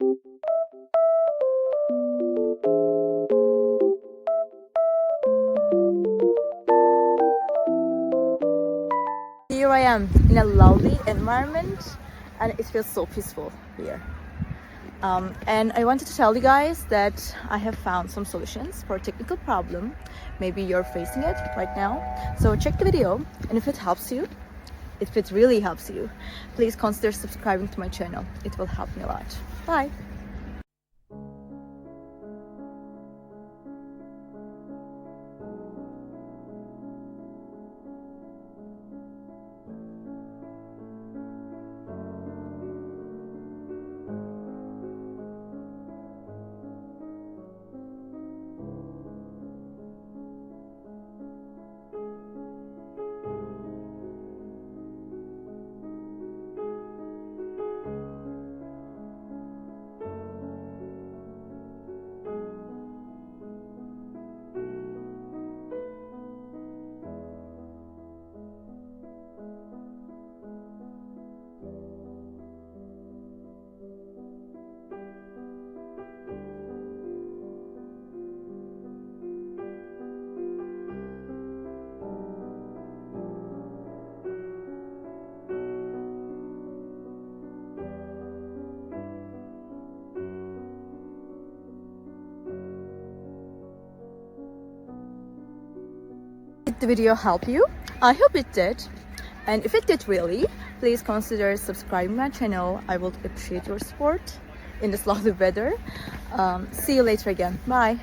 Here I am in a lovely environment and it feels so peaceful here. And I wanted to tell you guys that I have found some solutions for a technical problem. Maybe you're facing it right now. So check the video, and if it helps you, if it really helps you, please consider subscribing to my channel. It will help me a lot. Bye! Did the video help you? I hope it did. And if it did really, please consider subscribing my channel. I would appreciate your support in this lovely weather. See you later again. Bye.